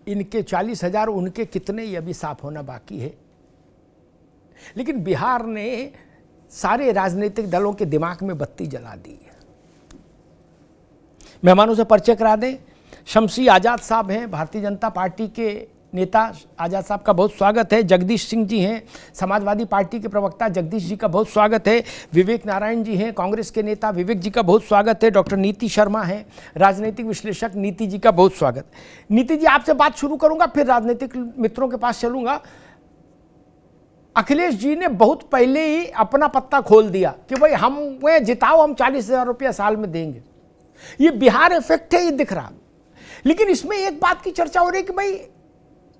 इनके 40,000, उनके कितने, ये अभी साफ होना बाकी है। लेकिन बिहार ने सारे राजनीतिक दलों के दिमाग में बत्ती जला दी है। मेहमानों से परिचय करा दें, शमसी आज़ाद साहब हैं, भारतीय जनता पार्टी के नेता। आज़ाद साहब का बहुत स्वागत है। जगदीश सिंह जी हैं, समाजवादी पार्टी के प्रवक्ता, जगदीश जी का बहुत स्वागत है। विवेक नारायण जी हैं, कांग्रेस के नेता, विवेक जी का बहुत स्वागत है। डॉक्टर नीति शर्मा हैं, राजनीतिक विश्लेषक, नीति जी का बहुत स्वागत। नीति जी, आपसे बात शुरू करूंगा, फिर राजनीतिक मित्रों के पास चलूंगा। अखिलेश जी ने बहुत पहले ही अपना पत्ता खोल दिया कि भाई हमें जिताओ, हम 40,000 रुपया साल में देंगे। ये बिहार इफेक्ट है, ये दिख रहा। लेकिन इसमें एक बात की चर्चा हो रही है कि भाई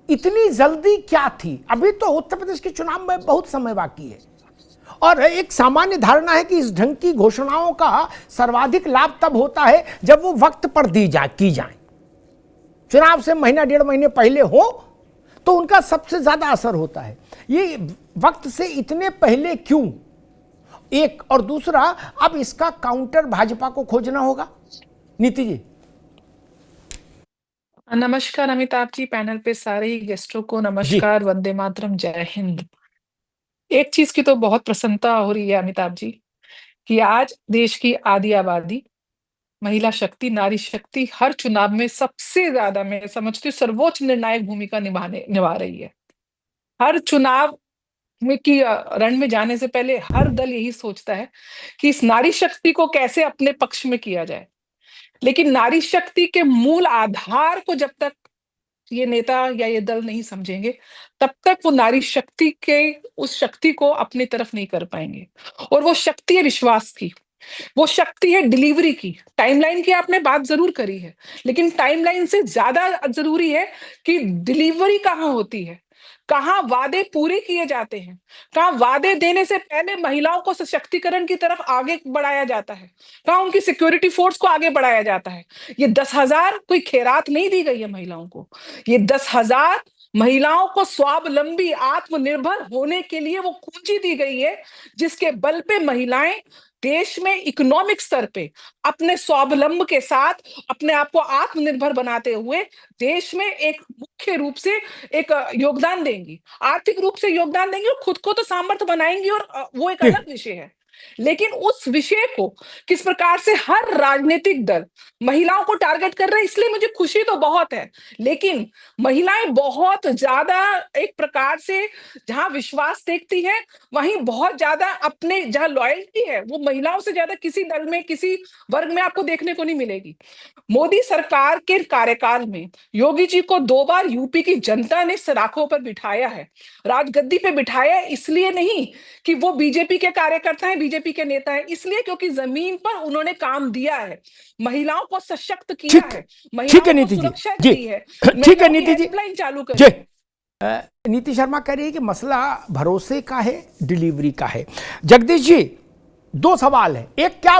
इतनी जल्दी क्या थी? अभी तो उत्तर प्रदेश के चुनाव में बहुत समय बाकी है, और एक सामान्य धारणा है कि इस ढंग की घोषणाओं का सर्वाधिक लाभ तब होता है जब वो वक्त पर की जाए। चुनाव से महीना डेढ़ महीने पहले हो तो उनका सबसे ज्यादा असर होता है। ये वक्त से इतने पहले क्यों? एक, और दूसरा, अब इसका काउंटर भाजपा को खोजना होगा। नीति जी। नमस्कार अमिताभ जी, पैनल पे सारे ही गेस्टों को नमस्कार, वंदे मातरम, जय हिंद। एक चीज की तो बहुत प्रसन्नता हो रही है अमिताभ जी कि आज देश की आधी आबादी, महिला शक्ति, नारी शक्ति हर चुनाव में सबसे ज्यादा, मैं समझती हूँ, सर्वोच्च निर्णायक भूमिका निभा रही है। हर चुनाव में की रण में जाने से पहले हर दल यही सोचता है कि इस नारी शक्ति को कैसे अपने पक्ष में किया जाए। लेकिन नारी शक्ति के मूल आधार को जब तक ये नेता या ये दल नहीं समझेंगे, तब तक वो नारी शक्ति के उस शक्ति को अपनी तरफ नहीं कर पाएंगे। और वो शक्ति है विश्वास की, वो शक्ति है डिलीवरी की। टाइमलाइन की आपने बात जरूर करी है, लेकिन टाइमलाइन से ज्यादा जरूरी है कि डिलीवरी कहाँ होती है, कहाँ वादे पूरे किए जाते हैं, कहाँ वादे देने से पहले महिलाओं को सशक्तिकरण की तरफ आगे बढ़ाया जाता है, कहाँ उनकी सिक्योरिटी फोर्स को आगे बढ़ाया जाता है। ये 10,000 कोई खैरात नहीं दी गई है महिलाओं को, ये 10,000 महिलाओं को स्वावलंबी, आत्मनिर्भर होने के लिए वो पूंजी दी गई है, जिसके बल पे महिलाएं देश में इकोनॉमिक स्तर पे अपने स्वावलंब के साथ अपने आप को आत्मनिर्भर बनाते हुए देश में एक मुख्य रूप से एक योगदान देंगी, आर्थिक रूप से योगदान देंगी और खुद को तो सामर्थ्य बनाएंगी, और वो एक अलग विषय है। लेकिन उस विषय को किस प्रकार से हर राजनीतिक दल महिलाओं को टारगेट कर रहे हैं, इसलिए मुझे खुशी तो बहुत है। लेकिन महिलाएं बहुत ज्यादा एक प्रकार से जहां विश्वास देखती हैं, वहीं बहुत ज्यादा अपने जहां लॉयल्टी है, वो महिलाओं से ज्यादा किसी दल में, किसी वर्ग में आपको देखने को नहीं मिलेगी। मोदी सरकार के कार्यकाल में योगी जी को 2 बार यूपी की जनता ने सराखों पर बिठाया है, राजगद्दी पे बिठाया है, इसलिए नहीं कि वो बीजेपी के कार्यकर्ता हैं, बीजेपी के नेता हैं, इसलिए क्योंकि जमीन पर उन्होंने काम दिया है, महिलाओं को सशक्त किया है, महिलाओं को सुरक्षा दी है। ठीक है नीति जी, हेल्पलाइन चालू करी। नीति शर्मा कह रही है कि मसला भरोसे का है, डिलीवरी का है। जगदीश जी, 2 सवाल है। एक, क्या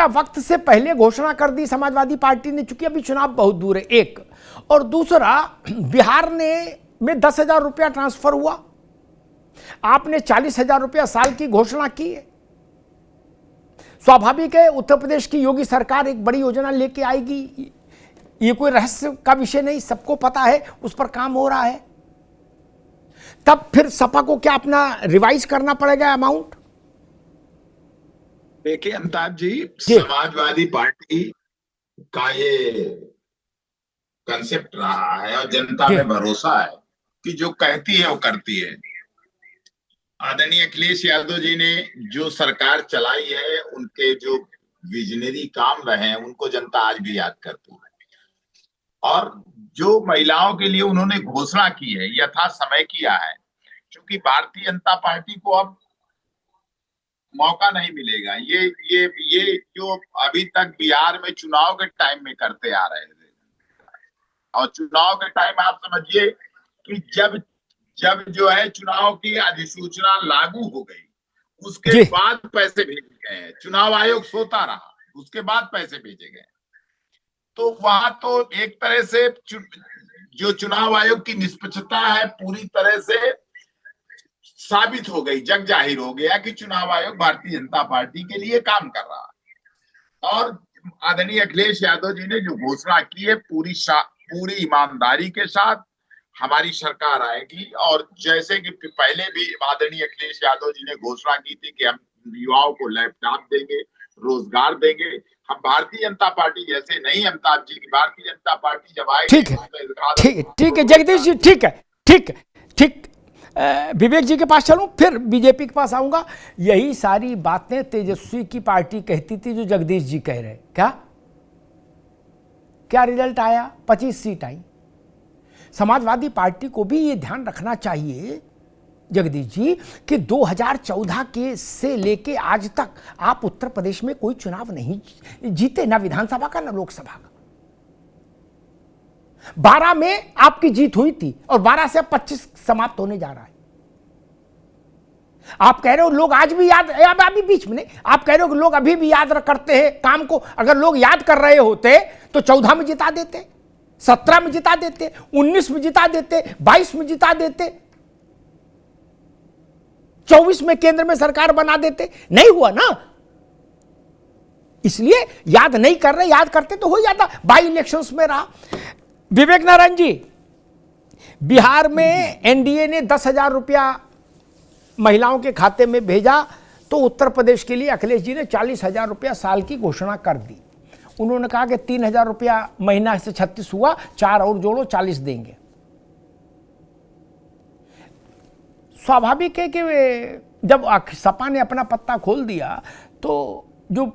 वक्त से पहले घोषणा कर दी समाजवादी पार्टी ने, चूंकि अभी चुनाव बहुत दूर है, एक, और दूसरा, बिहार में 10,000 रुपया ट्रांसफर हुआ, आपने 40,000 रुपया साल की घोषणा की है। स्वाभाविक है, उत्तर प्रदेश की योगी सरकार एक बड़ी योजना लेके आएगी, ये कोई रहस्य का विषय नहीं, सबको पता है, उस पर काम हो रहा है। तब फिर सपा को क्या अपना रिवाइज करना पड़ेगा अमाउंट? देखिए अमिताभ जी, समाजवादी पार्टी का ये कंसेप्ट रहा है और जनता में भरोसा है कि जो कहती है वो करती है। आदरणीय अखिलेश यादव जी ने जो सरकार चलाई है, उनके जो विजनरी काम रहे हैं, उनको जनता आज भी याद करती है। और जो महिलाओं के लिए उन्होंने घोषणा की है, यथा समय किया है, क्योंकि भारतीय जनता पार्टी को अब मौका नहीं मिलेगा। ये जो अभी तक बिहार में चुनाव के टाइम में करते आ रहे थे, और चुनाव के टाइम आप समझिए कि जब जो है चुनाव की अधिसूचना लागू हो गई, उसके बाद पैसे भेजे गए, चुनाव आयोग सोता रहा, उसके बाद पैसे भेजे गए। तो वहां तो एक तरह से जो चुनाव आयोग की निष्पक्षता है पूरी तरह से साबित हो गई, जग जाहिर हो गया कि चुनाव आयोग भारतीय जनता पार्टी के लिए काम कर रहा है। और आदरणीय अखिलेश यादव जी ने जो घोषणा की है, पूरी ईमानदारी के साथ हमारी सरकार आएगी। और जैसे कि पहले भी आदरणीय अखिलेश यादव जी ने घोषणा की थी कि हम युवाओं को लैपटॉप देंगे, रोजगार देंगे। हम भारतीय जनता पार्टी जैसे नहीं, अमिताभ जी की भारतीय जनता पार्टी जब आएगी, ठीक है, ठीक है जगदीश जी, ठीक है, ठीक। विवेक जी के पास चलूं, फिर बीजेपी के पास आऊंगा। यही सारी बातें तेजस्वी की पार्टी कहती थी जो जगदीश जी कह रहे। क्या रिजल्ट आया? 25 सीट आई। समाजवादी पार्टी को भी ये ध्यान रखना चाहिए जगदीश जी कि 2014 के से लेके आज तक आप उत्तर प्रदेश में कोई चुनाव नहीं जीते, ना विधानसभा का ना लोकसभा का। 12 में आपकी जीत हुई थी और 12 से 25 समाप्त होने जा रहा है। आप कह रहे हो लोग आज भी याद, अभी बीच में नहीं, आप कह रहे हो कि लोग अभी भी याद करते हैं काम को। अगर लोग याद कर रहे होते तो 14 में जिता देते, 17 में जिता देते, 19 में जिता देते, 22 में जिता देते, 24 में केंद्र में सरकार बना देते। नहीं हुआ ना, इसलिए याद नहीं कर रहे। याद करते तो हो जाता, बाई इलेक्शंस में रहा। विवेक नारायण जी, बिहार में एनडीए ने 10,000 रुपया महिलाओं के खाते में भेजा, तो उत्तर प्रदेश के लिए अखिलेश जी ने 40,000 रुपया साल की घोषणा कर दी। उन्होंने कहा कि 3,000 रुपया महीना से 36 हुआ, 4 और जोड़ो 40 देंगे। स्वाभाविक है कि जब सपा ने अपना पत्ता खोल दिया तो जो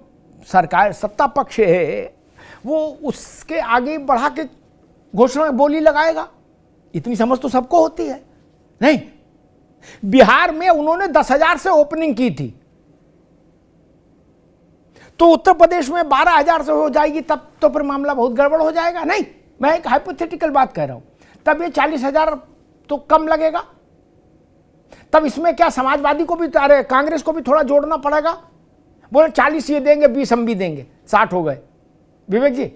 सरकार सत्ता पक्ष है वो उसके आगे बढ़ा के घोषणा बोली लगाएगा। इतनी समझ तो सबको होती है। नहीं, बिहार में उन्होंने 10,000 से ओपनिंग की थी, तो उत्तर प्रदेश में 12,000 से हो जाएगी, तब तो फिर मामला बहुत गड़बड़ हो जाएगा। नहीं, मैं एक हाइपोथेटिकल बात कह रहा हूं, तब ये 40,000 तो कम लगेगा। तब इसमें क्या समाजवादी को भी, अरे कांग्रेस को भी थोड़ा जोड़ना पड़ेगा। बोले 40 ये देंगे, 20 हम भी देंगे, 60 हो गए। विवेक जी,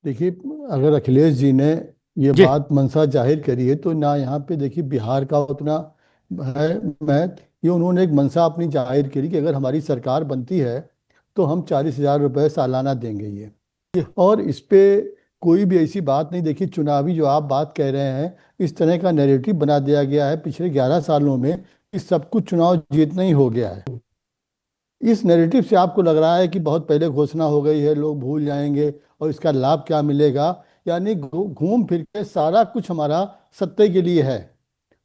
देखिए, अगर अखिलेश जी ने ये बात मंशा जाहिर करी है तो ना यहाँ पे देखिए बिहार का उतना है महत्व। ये उन्होंने एक मंशा अपनी जाहिर करी कि अगर हमारी सरकार बनती है तो हम 40,000 रुपये सालाना देंगे ये। और इस पे कोई भी ऐसी बात नहीं। देखिए, चुनावी जो आप बात कह रहे हैं, इस तरह का नैरेटिव बना दिया गया है पिछले 11 सालों में कि सब कुछ चुनाव जीतना ही हो गया है। इस नैरेटिव से आपको लग रहा है कि बहुत पहले घोषणा हो गई है, लोग भूल जाएंगे और इसका लाभ क्या मिलेगा। यानी घूम फिर के सारा कुछ हमारा सत्ता के लिए है,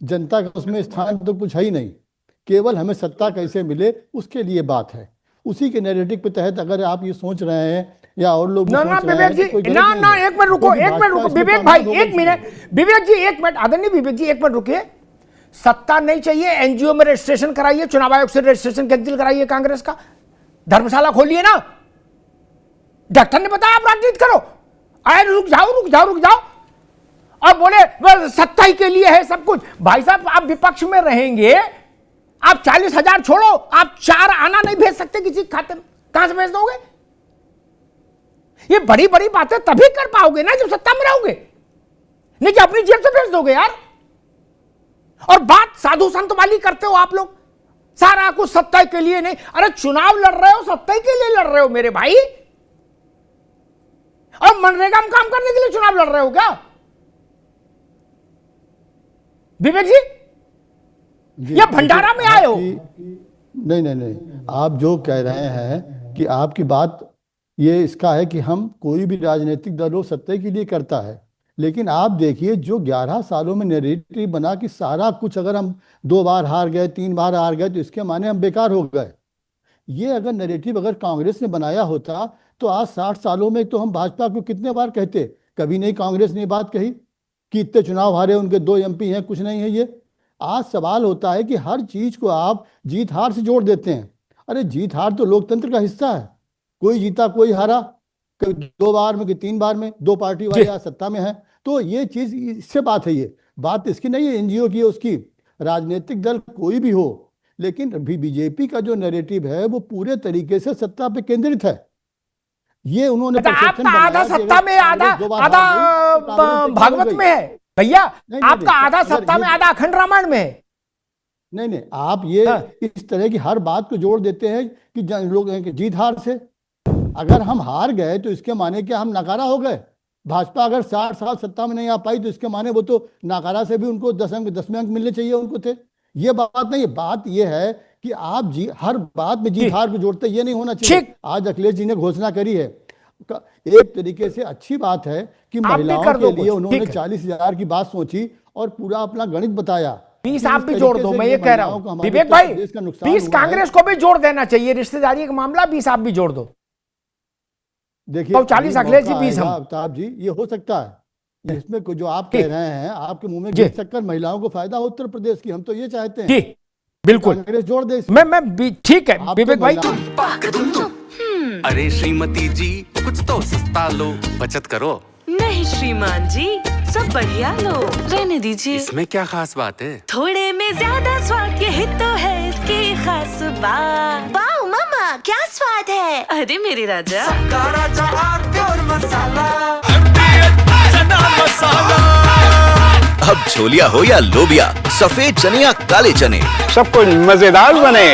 जनता का उसमें स्थान तो कुछ है ही नहीं, केवल हमें सत्ता कैसे मिले उसके लिए बात है। उसी के नैरेटिव के तहत अगर आप ये सोच रहे हैं या और लोग ना विवेक जी, ना एक मिनट रुको, विवेक भाई, एक मिनट, विवेक जी एक मिनट, आदरणीय विवेक जी एक मिनट रुकिए। सत्ता नहीं चाहिए, एनजीओ में रजिस्ट्रेशन कराइए, चुनाव आयोग से रजिस्ट्रेशन कैंसिल कराइए कांग्रेस का, धर्मशाला खोलिए ना। डॉक्टर ने बताया आप राजनीति करो, अरे रुक जाओ और बोले सत्ता ही के लिए है सब कुछ। भाई साहब, आप विपक्ष में रहेंगे, आप 40,000 छोड़ो, आप 4 आना नहीं भेज सकते किसी खाते में, कहां से भेज दोगे? ये बड़ी बड़ी बातें तभी कर पाओगे ना जब सत्ता में रहोगे, नहीं कि अपनी जेब से भेज दोगे यार। और बात साधु संत वाली करते हो आप लोग, सारा कुछ सत्ता के लिए नहीं। अरे चुनाव लड़ रहे हो, सत्ता के लिए लड़ रहे हो मेरे भाई, और मनरेगा में काम करने के लिए चुनाव लड़ रहे हो क्या विवेक जी? या भंडारा में आए हो? नहीं, आप जो कह रहे हैं कि आपकी बात ये इसका है कि हम कोई भी राजनीतिक दल हो सत्ता के लिए करता है, लेकिन आप देखिए जो 11 सालों में नैरेटिव बना कि सारा कुछ, अगर हम 2 बार हार गए, 3 बार हार गए तो इसके माने हम बेकार हो गए। ये अगर नैरेटिव अगर कांग्रेस ने बनाया होता तो आज 60 सालों में तो हम भाजपा को कितने बार कहते, कभी नहीं कांग्रेस ने बात कही कि इतने चुनाव हारे, उनके 2 एमपी हैं, कुछ नहीं है ये। आज सवाल होता है कि हर चीज को आप जीत हार से जोड़ देते हैं। अरे जीत हार तो लोकतंत्र का हिस्सा है, कोई जीता कोई हारा, कभी 2 बार में कि 3 बार में 2 पार्टी वाले आज सत्ता में है। तो ये चीज, इससे बात है, ये बात इसकी नहीं है एनजीओ की, उसकी। राजनीतिक दल कोई भी हो, लेकिन अभी बीजेपी का जो नैरेटिव है वो पूरे तरीके से सत्ता पे केंद्रित है। ये उन्होंने आपका आधा सत्ता में, आधा भागवत में है भैया, आपका आधा सत्ता में, आधा अखंड रामायण में है। नहीं, आप ये इस तरह की हर बात को जोड़ देते हैं कि लोग जीत हार से। अगर हम हार गए तो इसके माने क्या हम नाकारा हो गए? भाजपा अगर 60 साल सत्ता में नहीं आ पाई तो इसके माने वो तो नाकारा से भी उनको 10वें अंक मिलने चाहिए उनको थे। ये बात नहीं, बात ये है कि आप हर बात में जीत हार को जोड़ते, ये नहीं होना चाहिए। आज अखिलेश जी ने घोषणा करी है, एक तरीके से अच्छी बात है कि महिलाओं के लिए उन्होंने 40,000 की बात सोची और पूरा अपना गणित बताया। 20 आप भी जोड़ दो, मैं ये कह रहा हूं विवेक भाई, 20 कांग्रेस को भी जोड़ देना चाहिए, रिश्तेदारी का मामला 20 आप भी जोड़ दो। देखिए 40 अखिलेश जी 20 हम। आफ्ताब जी ये हो सकता है, इसमें जो आप कह रहे हैं आपके मुंह में घी शक्कर, महिलाओं को फायदा हो उत्तर प्रदेश की, हम तो ये चाहते हैं। बिल्कुल कांग्रेस जोड़ दे। मैं ठीक है विवेक भाई। अरे श्रीमती जी कुछ तो सस्ता लो, बचत करो। नहीं श्रीमान जी, सब बढ़िया लो, रहने दीजिए। इसमें क्या खास बात है? थोड़े में ज्यादा स्वाद, यही तो है इसकी खास बात। वाओ मामा क्या स्वाद है, अरे मेरे राजा। अब छोलिया हो या लोबिया, सफेद चने या काले चने, सब कुछ मजेदार बने।